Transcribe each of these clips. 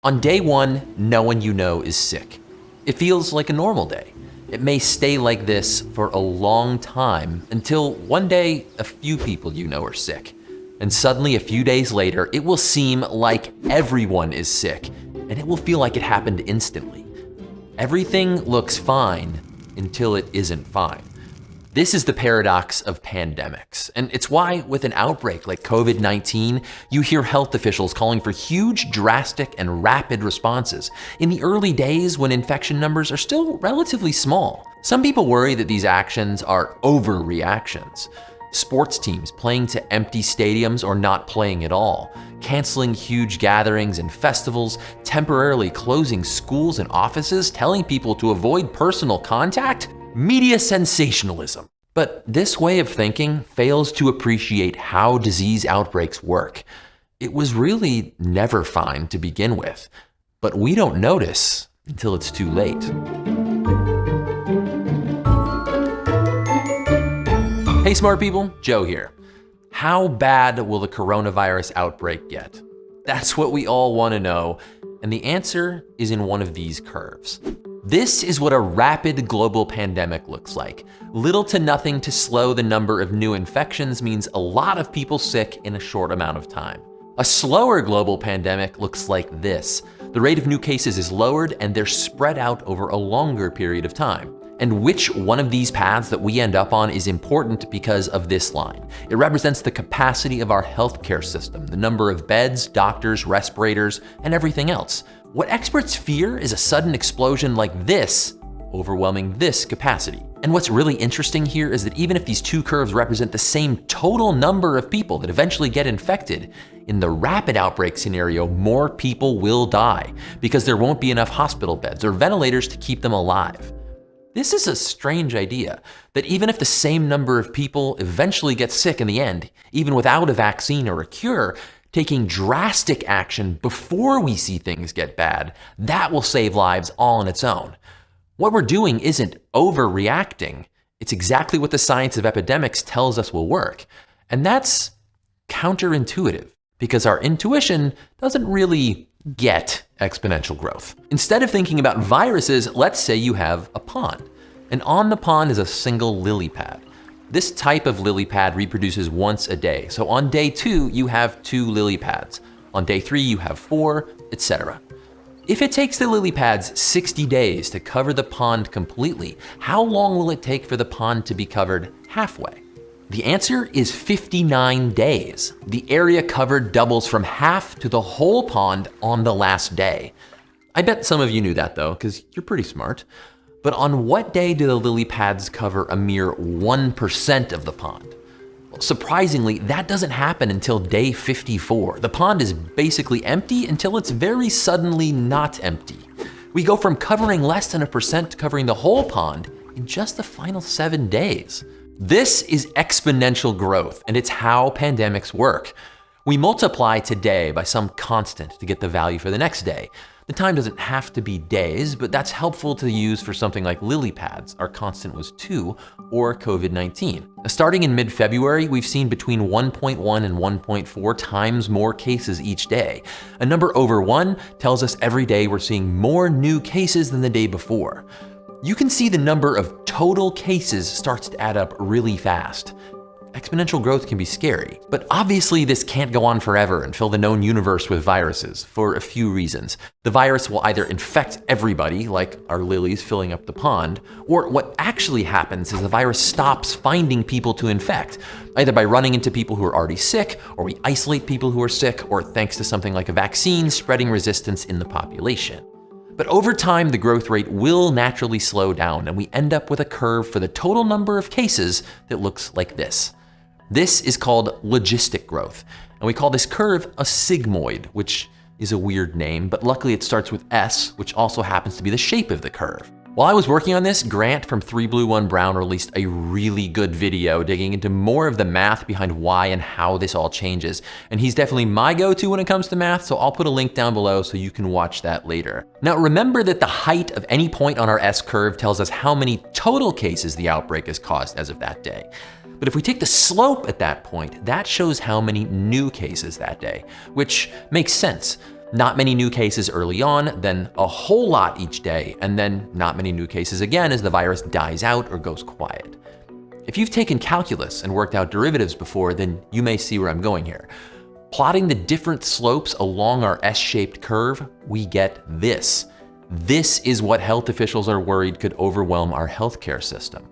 On day one, no one you know is sick. It feels like a normal day. It may stay like this for a long time until one day a few people you know are sick. And suddenly a few days later, it will seem like everyone is sick, and it will feel like it happened instantly. Everything looks fine until it isn't fine. This is the paradox of pandemics, and it's why with an outbreak like COVID-19, you hear health officials calling for huge, drastic, and rapid responses in the early days when infection numbers are still relatively small. Some people worry that these actions are overreactions. Sports teams playing to empty stadiums or not playing at all, canceling huge gatherings and festivals, temporarily closing schools and offices, telling people to avoid personal contact. Media sensationalism. But this way of thinking fails to appreciate how disease outbreaks work. It was really never fine to begin with, but we don't notice until it's too late. Hey smart people, Joe here. How bad will the coronavirus outbreak get? That's what we all want to know, and the answer is in one of these curves. This is what a rapid global pandemic looks like. Little to nothing to slow the number of new infections means a lot of people sick in a short amount of time. A slower global pandemic looks like this. The rate of new cases is lowered and they're spread out over a longer period of time. And which one of these paths that we end up on is important because of this line. It represents the capacity of our healthcare system, the number of beds, doctors, respirators, and everything else. What experts fear is a sudden explosion like this, overwhelming this capacity. And what's really interesting here is that even if these two curves represent the same total number of people that eventually get infected, in the rapid outbreak scenario, more people will die because there won't be enough hospital beds or ventilators to keep them alive. This is a strange idea, that even if the same number of people eventually get sick in the end, even without a vaccine or a cure, taking drastic action before we see things get bad, that will save lives all on its own. What we're doing isn't overreacting. It's exactly what the science of epidemics tells us will work. And that's counterintuitive, because our intuition doesn't really get exponential growth. Instead of thinking about viruses, let's say you have a pond. And on the pond is a single lily pad. This type of lily pad reproduces once a day. So on day 2, you have 2 lily pads. On day 3, you have 4, etc. If it takes the lily pads 60 days to cover the pond completely, how long will it take for the pond to be covered halfway? The answer is 59 days. The area covered doubles from half to the whole pond on the last day. I bet some of you knew that though, because you're pretty smart. But on what day do the lily pads cover a mere 1% of the pond? Well, surprisingly, that doesn't happen until day 54. The pond is basically empty until it's very suddenly not empty. We go from covering less than 1% to covering the whole pond in just the final 7 days. This is exponential growth, and it's how pandemics work. We multiply today by some constant to get the value for the next day. The time doesn't have to be days, but that's helpful to use for something like lily pads. Our constant was 2, or COVID-19. Starting in mid-February, we've seen between 1.1 and 1.4 times more cases each day. A number over 1 tells us every day we're seeing more new cases than the day before. You can see the number of total cases starts to add up really fast. Exponential growth can be scary, but obviously this can't go on forever and fill the known universe with viruses for a few reasons. The virus will either infect everybody, like our lilies filling up the pond, or what actually happens is the virus stops finding people to infect, either by running into people who are already sick, or we isolate people who are sick, or thanks to something like a vaccine, spreading resistance in the population. But over time, the growth rate will naturally slow down, and we end up with a curve for the total number of cases that looks like this. This is called logistic growth, and we call this curve a sigmoid, which is a weird name, but luckily it starts with S, which also happens to be the shape of the curve. While I was working on this, Grant from 3 Blue 1 Brown released a really good video digging into more of the math behind why and how this all changes. And he's definitely my go-to when it comes to math, so I'll put a link down below so you can watch that later. Now remember that the height of any point on our S curve tells us how many total cases the outbreak has caused as of that day. But if we take the slope at that point, that shows how many new cases that day, which makes sense. Not many new cases early on, then a whole lot each day, and then not many new cases again as the virus dies out or goes quiet. If you've taken calculus and worked out derivatives before, then you may see where I'm going here. Plotting the different slopes along our S-shaped curve, we get this. This is what health officials are worried could overwhelm our healthcare system.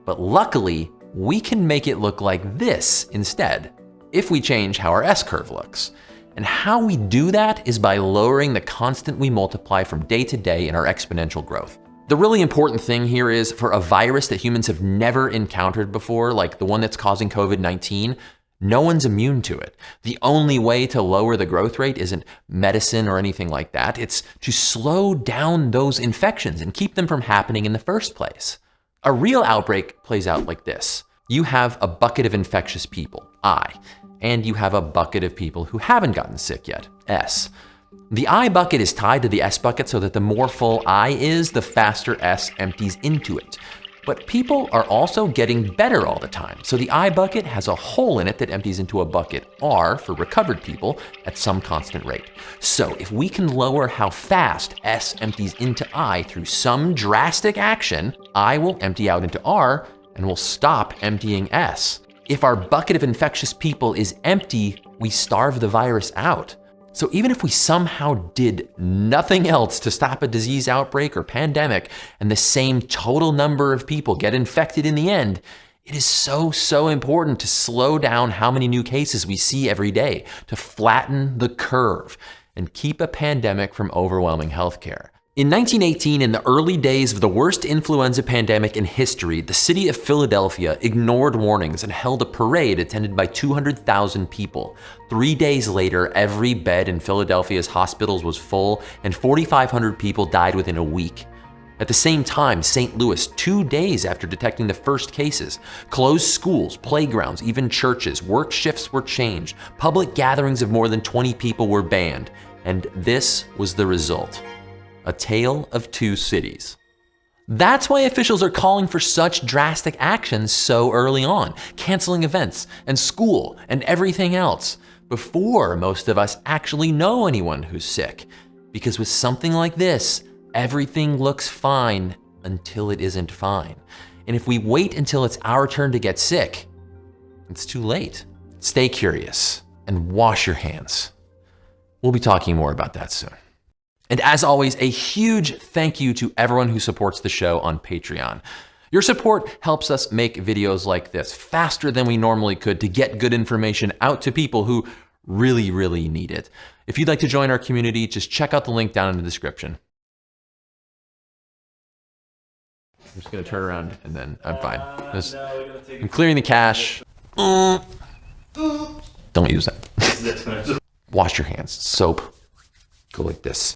But luckily, we can make it look like this instead, if we change how our S-curve looks. And how we do that is by lowering the constant we multiply from day to day in our exponential growth. The really important thing here is for a virus that humans have never encountered before, like the one that's causing COVID-19, no one's immune to it. The only way to lower the growth rate isn't medicine or anything like that. It's to slow down those infections and keep them from happening in the first place. A real outbreak plays out like this. You have a bucket of infectious people, I, and you have a bucket of people who haven't gotten sick yet, S. The I bucket is tied to the S bucket so that the more full I is, the faster S empties into it. But people are also getting better all the time, so the I bucket has a hole in it that empties into a bucket R for recovered people at some constant rate. So if we can lower how fast S empties into I through some drastic action, I will empty out into R and will stop emptying S. If our bucket of infectious people is empty, we starve the virus out. So even if we somehow did nothing else to stop a disease outbreak or pandemic, and the same total number of people get infected in the end, it is so important to slow down how many new cases we see every day, to flatten the curve and keep a pandemic from overwhelming healthcare. In 1918, in the early days of the worst influenza pandemic in history, the city of Philadelphia ignored warnings and held a parade attended by 200,000 people. 3 days later, every bed in Philadelphia's hospitals was full, and 4,500 people died within a week. At the same time, St. Louis, 2 days after detecting the first cases, closed schools, playgrounds, even churches. Work shifts were changed. Public gatherings of more than 20 people were banned. And this was the result. A tale of two cities. That's why officials are calling for such drastic actions so early on, canceling events and school and everything else, before most of us actually know anyone who's sick. Because with something like this, everything looks fine until it isn't fine. And if we wait until it's our turn to get sick, it's too late. Stay curious and wash your hands. We'll be talking more about that soon. And as always, a huge thank you to everyone who supports the show on Patreon. Your support helps us make videos like this faster than we normally could to get good information out to people who really need it. If you'd like to join our community, just check out the link down in the description. I'm just gonna turn around and then I'm fine. I'm clearing the cache. Don't use that. Wash your hands. Soap. Go like this.